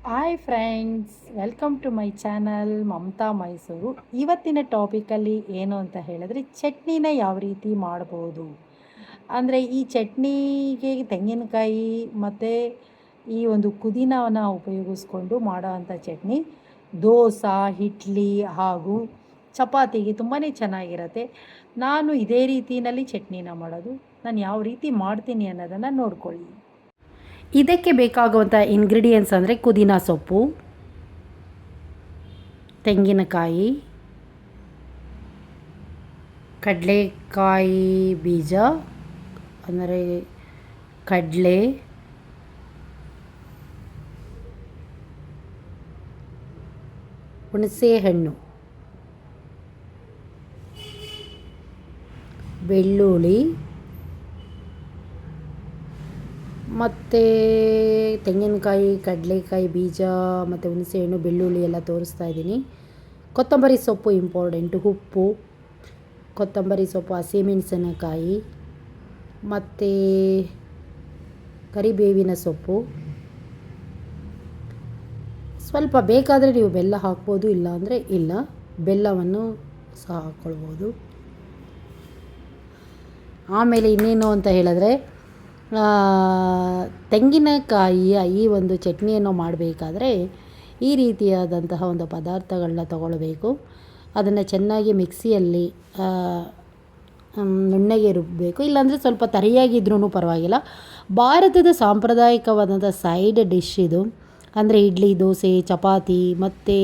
Hi friends, welcome to my channel Mamata Mysuru. ಇವತ್ತಿನ ಟಾಪಿಕಲ್ಲಿ ಏನು ಅಂತ ಹೇಳಿದ್ರೆ ಚಟ್ನಿನ ಯಾವ ರೀತಿ ಮಾಡ್ಬೋದು. ಅಂದರೆ ಈ ಚಟ್ನಿಗೆ ತೆಂಗಿನಕಾಯಿ ಮತ್ತು ಈ ಒಂದು ಪುದೀನವನ್ನು ಉಪಯೋಗಿಸ್ಕೊಂಡು ಮಾಡೋ ಅಂಥ ಚಟ್ನಿ ದೋಸೆ, ಇಡ್ಲಿ ಹಾಗೂ ಚಪಾತಿಗೆ ತುಂಬಾ ಚೆನ್ನಾಗಿರುತ್ತೆ. ನಾನು ಇದೇ ರೀತಿಯಲ್ಲಿ ಚಟ್ನಿನ ಮಾಡೋದು. ನಾನು ಯಾವ ರೀತಿ ಮಾಡ್ತೀನಿ ಅನ್ನೋದನ್ನು ನೋಡ್ಕೊಳ್ಳಿ. ಇದಕ್ಕೆ ಬೇಕಾಗುವಂಥ ಇಂಗ್ರೀಡಿಯೆಂಟ್ಸ್ ಅಂದರೆ ಪುದೀನ ಸೊಪ್ಪು, ತೆಂಗಿನಕಾಯಿ, ಕಡಲೆಕಾಯಿ ಬೀಜ ಅಂದರೆ ಕಡಲೆ, ಹುಣಸೆಹಣ್ಣು, ಬೆಳ್ಳುಳ್ಳಿ ಮತ್ತು ತೆಂಗಿನಕಾಯಿ, ಕಡಲೆಕಾಯಿ ಬೀಜ ಮತ್ತು ಹುಣಸೆಹಣ್ಣು, ಬೆಳ್ಳುಳ್ಳಿ ಎಲ್ಲ ತೋರಿಸ್ತಾ ಇದ್ದೀನಿ. ಕೊತ್ತಂಬರಿ ಸೊಪ್ಪು ಇಂಪಾರ್ಟೆಂಟು, ಉಪ್ಪು, ಕೊತ್ತಂಬರಿ ಸೊಪ್ಪು, ಹಸಿಮೆಣಸಿನಕಾಯಿ ಮತ್ತು ಕರಿಬೇವಿನ ಸೊಪ್ಪು. ಸ್ವಲ್ಪ ಬೇಕಾದರೆ ನೀವು ಬೆಲ್ಲ ಹಾಕ್ಬೋದು, ಇಲ್ಲ ಅಂದರೆ ಇಲ್ಲ, ಬೆಲ್ಲವನ್ನು ಸಹ ಹಾಕ್ಕೊಳ್ಬೋದು. ಆಮೇಲೆ ಇನ್ನೇನು ಅಂತ ಹೇಳಿದ್ರೆ ತೆಂಗಿನಕಾಯಿಯ ಈ ಒಂದು ಚಟ್ನಿಯನ್ನು ಮಾಡಬೇಕಾದ್ರೆ ಈ ರೀತಿಯಾದಂತಹ ಒಂದು ಪದಾರ್ಥಗಳನ್ನ ತಗೊಳ್ಬೇಕು. ಅದನ್ನು ಚೆನ್ನಾಗಿ ಮಿಕ್ಸಿಯಲ್ಲಿ ನುಣ್ಣಗೆ ರುಬ್ಬಬೇಕು, ಇಲ್ಲಾಂದರೆ ಸ್ವಲ್ಪ ತರಿಯಾಗಿದ್ರೂ ಪರವಾಗಿಲ್ಲ. ಭಾರತದ ಸಾಂಪ್ರದಾಯಿಕವಾದಂಥ ಸೈಡ್ ಡಿಶ್ ಇದು. ಅಂದರೆ ಇಡ್ಲಿ, ದೋಸೆ, ಚಪಾತಿ ಮತ್ತು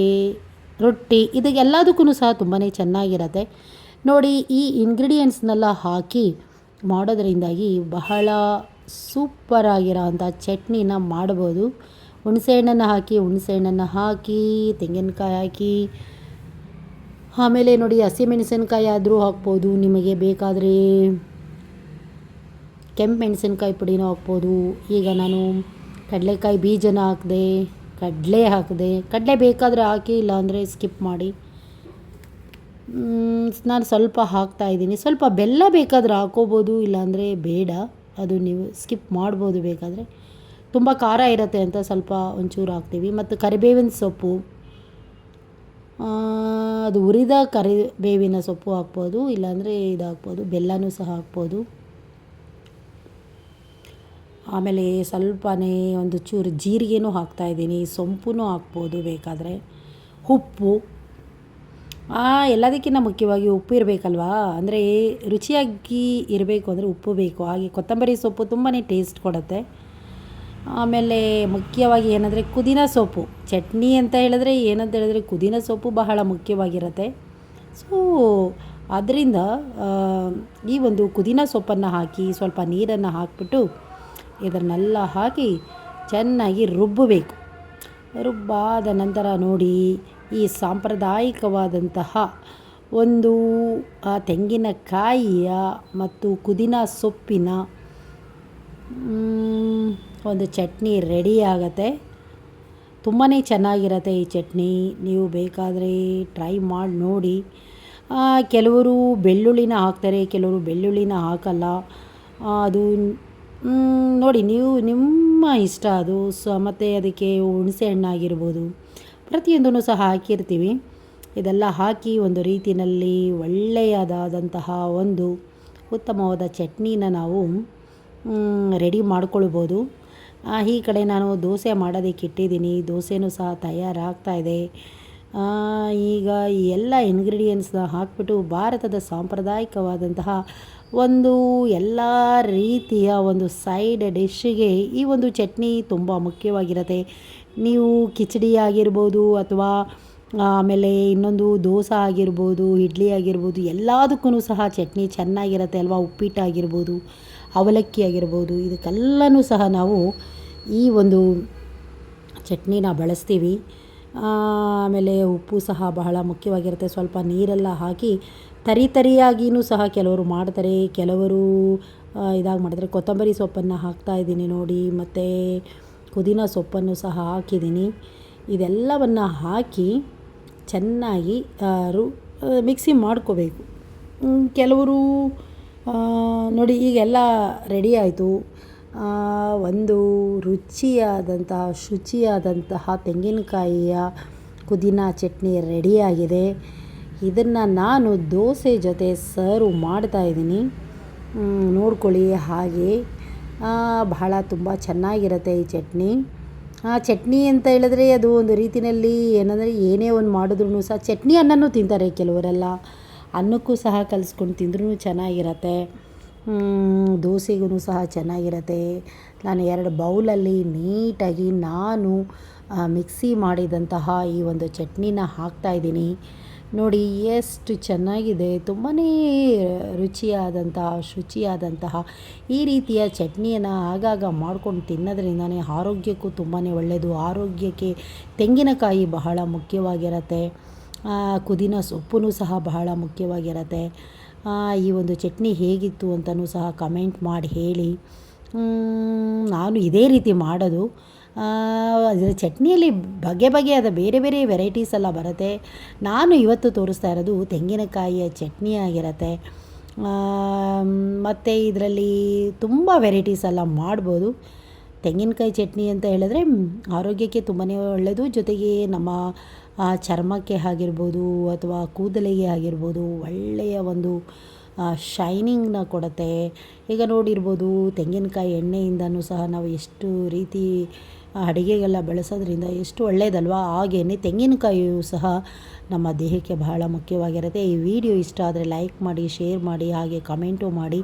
ರೊಟ್ಟಿ ಇದಕ್ಕೆಲ್ಲದಕ್ಕೂ ಸಹ ತುಂಬಾ ಚೆನ್ನಾಗಿರುತ್ತೆ. ನೋಡಿ, ಈ ಇಂಗ್ರೀಡಿಯೆಂಟ್ಸ್ನೆಲ್ಲ ಹಾಕಿ ಮಾಡೋದ್ರಿಂದಾಗಿ ಬಹಳ ಸೂಪರಾಗಿರೋ ಅಂಥ ಚಟ್ನಿನ ಮಾಡ್ಬೋದು. ಹುಣಸೆಹಣ್ಣನ್ನು ಹಾಕಿ ತೆಂಗಿನಕಾಯಿ ಹಾಕಿ, ಆಮೇಲೆ ನೋಡಿ ಹಸಿಮೆಣಸಿನ್ಕಾಯಿ ಆದರೂ ಹಾಕ್ಬೋದು, ನಿಮಗೆ ಬೇಕಾದರೆ ಕೆಂಪು ಮೆಣಸಿನ್ಕಾಯಿ ಪುಡಿನೂ ಹಾಕ್ಬೋದು. ಈಗ ನಾನು ಕಡಲೆಕಾಯಿ ಬೀಜನ ಹಾಕಿದೆ, ಕಡಲೆ ಹಾಕಿದೆ. ಕಡಲೆ ಬೇಕಾದರೆ ಹಾಕಿ, ಇಲ್ಲಾಂದರೆ ಸ್ಕಿಪ್ ಮಾಡಿ. ನಾನು ಸ್ವಲ್ಪ ಹಾಕ್ತಾಯಿದ್ದೀನಿ. ಸ್ವಲ್ಪ ಬೆಲ್ಲ ಬೇಕಾದರೆ ಹಾಕೋಬೋದು, ಇಲ್ಲಾಂದರೆ ಬೇಡ, ಅದು ನೀವು ಸ್ಕಿಪ್ ಮಾಡ್ಬೋದು. ಬೇಕಾದರೆ ತುಂಬ ಖಾರ ಇರುತ್ತೆ ಅಂತ ಸ್ವಲ್ಪ ಒಂಚೂರು ಹಾಕ್ತೀವಿ. ಮತ್ತು ಕರಿಬೇವಿನ ಸೊಪ್ಪು, ಅದು ಹುರಿದ ಕರಿಬೇವಿನ ಸೊಪ್ಪು ಹಾಕ್ಬೋದು, ಇಲ್ಲಾಂದರೆ ಇದು ಹಾಕ್ಬೋದು, ಬೆಲ್ಲನೂ ಸಹ ಹಾಕ್ಬೋದು. ಆಮೇಲೆ ಸ್ವಲ್ಪನೇ ಒಂದು ಚೂರು ಜೀರಿಗೆನೂ ಹಾಕ್ತಾಯಿದ್ದೀನಿ, ಸೊಂಪು ಹಾಕ್ಬೋದು ಬೇಕಾದರೆ. ಉಪ್ಪು, ಎಲ್ಲದಕ್ಕಿಂತ ಮುಖ್ಯವಾಗಿ ಉಪ್ಪು ಇರಬೇಕಲ್ವಾ. ಅಂದರೆ ರುಚಿಯಾಗಿ ಇರಬೇಕು ಅಂದರೆ ಉಪ್ಪು ಬೇಕು. ಹಾಗೆ ಕೊತ್ತಂಬರಿ ಸೊಪ್ಪು ತುಂಬಾ ಟೇಸ್ಟ್ ಕೊಡುತ್ತೆ. ಆಮೇಲೆ ಮುಖ್ಯವಾಗಿ ಏನಂದರೆ ಪುದೀನ ಸೊಪ್ಪು. ಚಟ್ನಿ ಅಂತ ಹೇಳಿದ್ರೆ ಏನಂತ ಹೇಳಿದ್ರೆ ಪುದೀನ ಸೊಪ್ಪು ಬಹಳ ಮುಖ್ಯವಾಗಿರುತ್ತೆ. ಸೊ ಅದರಿಂದ ಈ ಒಂದು ಪುದೀನ ಸೊಪ್ಪನ್ನು ಹಾಕಿ ಸ್ವಲ್ಪ ನೀರನ್ನು ಹಾಕಿಬಿಟ್ಟು ಇದನ್ನೆಲ್ಲ ಹಾಕಿ ಚೆನ್ನಾಗಿ ರುಬ್ಬಬೇಕು. ರುಬ್ಬಾದ ನಂತರ ನೋಡಿ, ಈ ಸಾಂಪ್ರದಾಯಿಕವಾದಂತಹ ಒಂದು ತೆಂಗಿನಕಾಯಿಯ ಮತ್ತು ಪುದೀನ ಸೊಪ್ಪಿನ ಒಂದು ಚಟ್ನಿ ರೆಡಿ ಆಗುತ್ತೆ. ತುಂಬಾ ಚೆನ್ನಾಗಿರುತ್ತೆ ಈ ಚಟ್ನಿ. ನೀವು ಬೇಕಾದರೆ ಟ್ರೈ ಮಾಡಿ ನೋಡಿ. ಕೆಲವರು ಬೆಳ್ಳುಳ್ಳಿನ ಹಾಕ್ತಾರೆ, ಕೆಲವರು ಬೆಳ್ಳುಳ್ಳಿನ ಹಾಕಲ್ಲ. ಅದು ನೋಡಿ, ನೀವು ನಿಮ್ಮ ಇಷ್ಟ ಅದು. ಮತ್ತು ಅದಕ್ಕೆ ಹುಣಸೆ ಹಣ್ಣಾಗಿರ್ಬೋದು, ಪ್ರತಿಯೊಂದನ್ನು ಸಹ ಹಾಕಿರ್ತೀವಿ. ಇದೆಲ್ಲ ಹಾಕಿ ಒಂದು ರೀತಿಯಲ್ಲಿ ಒಳ್ಳೆಯದಾದಂತಹ ಒಂದು ಉತ್ತಮವಾದ ಚಟ್ನಿನ ನಾವು ರೆಡಿ ಮಾಡ್ಕೊಳ್ಬೋದು. ಈ ಕಡೆ ನಾನು ದೋಸೆ ಮಾಡೋದಕ್ಕೆ ಇಟ್ಟಿದ್ದೀನಿ. ದೋಸೆನೂ ಸಹ ತಯಾರಾಗ್ತಾಯಿದೆ. ಈಗ ಈ ಎಲ್ಲ ಇಂಗ್ರೀಡಿಯೆಂಟ್ಸ್ನ ಹಾಕ್ಬಿಟ್ಟು ಭಾರತದ ಸಾಂಪ್ರದಾಯಿಕವಾದಂತಹ ಒಂದು ಎಲ್ಲ ರೀತಿಯ ಒಂದು ಸೈಡ್ ಡಿಶ್ಶಿಗೆ ಈ ಒಂದು ಚಟ್ನಿ ತುಂಬ ಮುಖ್ಯವಾಗಿರುತ್ತೆ. ನೀವು ಕಿಚಡಿ ಆಗಿರ್ಬೋದು, ಅಥವಾ ಆಮೇಲೆ ಇನ್ನೊಂದು ದೋಸೆ ಆಗಿರ್ಬೋದು, ಇಡ್ಲಿ ಆಗಿರ್ಬೋದು, ಎಲ್ಲದಕ್ಕೂ ಸಹ ಚಟ್ನಿ ಚೆನ್ನಾಗಿರುತ್ತೆ ಅಲ್ವಾ. ಉಪ್ಪಿಟ್ಟಾಗಿರ್ಬೋದು, ಅವಲಕ್ಕಿ ಆಗಿರ್ಬೋದು, ಇದಕ್ಕೆಲ್ಲನೂ ಸಹ ನಾವು ಈ ಒಂದು ಚಟ್ನಿನ ಬಳಸ್ತೀವಿ. ಆಮೇಲೆ ಉಪ್ಪು ಸಹ ಬಹಳ ಮುಖ್ಯವಾಗಿರುತ್ತೆ. ಸ್ವಲ್ಪ ನೀರೆಲ್ಲ ಹಾಕಿ ತರಿಯಾಗಿಯೂ ಸಹ ಕೆಲವರು ಮಾಡ್ತಾರೆ, ಕೆಲವರು ಇದಾಗಿ ಮಾಡಿದ್ರೆ. ಕೊತ್ತಂಬರಿ ಸೊಪ್ಪನ್ನು ಹಾಕ್ತಾಯಿದ್ದೀನಿ ನೋಡಿ, ಮತ್ತು ಪುದೀನ ಸೊಪ್ಪನ್ನು ಸಹ ಹಾಕಿದ್ದೀನಿ. ಇದೆಲ್ಲವನ್ನು ಹಾಕಿ ಚೆನ್ನಾಗಿ ಮಿಕ್ಸಿ ಮಾಡ್ಕೋಬೇಕು. ಕೆಲವರು ನೋಡಿ ಈಗೆಲ್ಲ ರೆಡಿ ಆಯಿತು. ಒಂದು ರುಚಿಯಾದಂತಹ ಶುಚಿಯಾದಂತಹ ತೆಂಗಿನಕಾಯಿಯ ಪುದೀನ ಚಟ್ನಿ ರೆಡಿಯಾಗಿದೆ. ಇದನ್ನು ನಾನು ದೋಸೆ ಜೊತೆ ಸರ್ವ್ ಮಾಡ್ತಾಯಿದ್ದೀನಿ. ನೋಡ್ಕೊಳ್ಳಿ ಹಾಗೆ ಬಹಳ ತುಂಬ ಚೆನ್ನಾಗಿರುತ್ತೆ ಈ ಚಟ್ನಿ. ಚಟ್ನಿ ಅಂತ ಹೇಳಿದ್ರೆ ಅದು ಒಂದು ರೀತಿಯಲ್ಲಿ ಏನಂದರೆ ಏನೇ ಒಂದು ಮಾಡಿದ್ರೂ ಸಹ ಚಟ್ನಿ ಅನ್ನನೂ ತಿಂತಾರೆ ಕೆಲವರೆಲ್ಲ. ಅನ್ನಕ್ಕೂ ಸಹ ಕಲಿಸ್ಕೊಂಡು ತಿಂದ್ರೂ ಚೆನ್ನಾಗಿರತ್ತೆ. ದೋಸೆಗೂ ಸಹ ಚೆನ್ನಾಗಿರತ್ತೆ. ನಾನು 2 ಬೌಲಲ್ಲಿ ನೀಟಾಗಿ ನಾನು ಮಿಕ್ಸಿ ಮಾಡಿದಂತಹ ಈ ಒಂದು ಚಟ್ನಿನ ಹಾಕ್ತಾಯಿದ್ದೀನಿ. ನೋಡಿ ಎಷ್ಟು ಚೆನ್ನಾಗಿದೆ. ತುಂಬಾ ರುಚಿಯಾದಂತಹ ಶುಚಿಯಾದಂತಹ ಈ ರೀತಿಯ ಚಟ್ನಿಯನ್ನು ಆಗಾಗ ಮಾಡ್ಕೊಂಡು ತಿನ್ನೋದ್ರಿಂದನೇ ಆರೋಗ್ಯಕ್ಕೂ ತುಂಬಾ ಒಳ್ಳೆಯದು. ಆರೋಗ್ಯಕ್ಕೆ ತೆಂಗಿನಕಾಯಿ ಬಹಳ ಮುಖ್ಯವಾಗಿರುತ್ತೆ. ಪುದೀನ ಸೊಪ್ಪು ಸಹ ಬಹಳ ಮುಖ್ಯವಾಗಿರುತ್ತೆ. ಈ ಒಂದು ಚಟ್ನಿ ಹೇಗಿತ್ತು ಅಂತಲೂ ಸಹ ಕಮೆಂಟ್ ಮಾಡಿ ಹೇಳಿ. ನಾನು ಇದೇ ರೀತಿ ಮಾಡೋದು. ಅದರ ಚಟ್ನಿಯಲ್ಲಿ ಬಗೆಯಾದ ಬೇರೆ ಬೇರೆ ವೆರೈಟೀಸ್ ಎಲ್ಲ ಬರುತ್ತೆ. ನಾನು ಇವತ್ತು ತೋರಿಸ್ತಾ ಇರೋದು ತೆಂಗಿನಕಾಯಿಯ ಚಟ್ನಿ ಆಗಿರುತ್ತೆ. ಮತ್ತು ಇದರಲ್ಲಿ ತುಂಬ ವೆರೈಟೀಸ್ ಎಲ್ಲ ಮಾಡ್ಬೋದು. ತೆಂಗಿನಕಾಯಿ ಚಟ್ನಿ ಅಂತ ಹೇಳಿದ್ರೆ ಆರೋಗ್ಯಕ್ಕೆ ತುಂಬಾ ಒಳ್ಳೆಯದು. ಜೊತೆಗೆ ನಮ್ಮ ಚರ್ಮಕ್ಕೆ ಆಗಿರ್ಬೋದು ಅಥವಾ ಕೂದಲಿಗೆ ಆಗಿರ್ಬೋದು ಒಳ್ಳೆಯ ಒಂದು ಶೈನಿಂಗ್ನ ಕೊಡುತ್ತೆ. ಈಗ ನೋಡಿರ್ಬೋದು ತೆಂಗಿನಕಾಯಿ ಎಣ್ಣೆಯಿಂದನೂ ಸಹ ನಾವು ಎಷ್ಟು ರೀತಿ ಅಡುಗೆಗೆಲ್ಲ ಬಳಸೋದ್ರಿಂದ ಎಷ್ಟು ಒಳ್ಳೆಯದಲ್ವಾ. ಹಾಗೆಯೇ ತೆಂಗಿನಕಾಯಿಯು ಸಹ ನಮ್ಮ ದೇಹಕ್ಕೆ ಬಹಳ ಮುಖ್ಯವಾಗಿರುತ್ತೆ. ಈ ವಿಡಿಯೋ ಇಷ್ಟ ಆದರೆ ಲೈಕ್ ಮಾಡಿ, ಶೇರ್ ಮಾಡಿ, ಹಾಗೆ ಕಮೆಂಟು ಮಾಡಿ.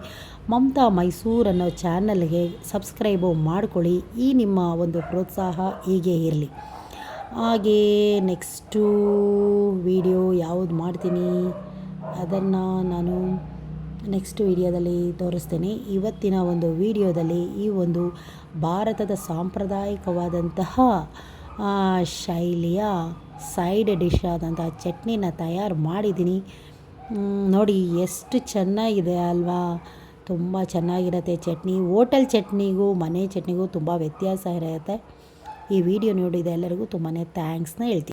ಮಮತಾ ಮೈಸೂರು ಅನ್ನೋ ಚಾನಲ್ಗೆ ಸಬ್ಸ್ಕ್ರೈಬು ಮಾಡ್ಕೊಳ್ಳಿ. ಈ ನಿಮ್ಮ ಒಂದು ಪ್ರೋತ್ಸಾಹ ಹೀಗೆ ಇರಲಿ. ಹಾಗೇ ನೆಕ್ಸ್ಟು ವಿಡಿಯೋ ಯಾವುದು ಮಾಡ್ತೀನಿ ಅದನ್ನು ನಾನು ನೆಕ್ಸ್ಟ್ ವಿಡಿಯೋದಲ್ಲಿ ತೋರಿಸ್ತೇನೆ. ಇವತ್ತಿನ ಒಂದು ವಿಡಿಯೋದಲ್ಲಿ ಈ ಒಂದು ಭಾರತದ ಸಾಂಪ್ರದಾಯಿಕವಾದಂತಹ ಶೈಲಿಯ ಸೈಡ್ ಡಿಶ್ ಆದಂತಹ ಚಟ್ನಿನ ತಯಾರು ಮಾಡಿದ್ದೀನಿ. ನೋಡಿ ಎಷ್ಟು ಚೆನ್ನಾಗಿದೆ ಅಲ್ವಾ. ತುಂಬ ಚೆನ್ನಾಗಿರುತ್ತೆ ಚಟ್ನಿ. ಹೋಟೆಲ್ ಚಟ್ನಿಗೂ ಮನೆ ಚಟ್ನಿಗೂ ತುಂಬ ವ್ಯತ್ಯಾಸ ಇರುತ್ತೆ. ಈ ವಿಡಿಯೋ ನೋಡಿದ ಎಲ್ಲರಿಗೂ ತುಂಬಾ ಥ್ಯಾಂಕ್ಸ್ನ ಹೇಳ್ತೀನಿ.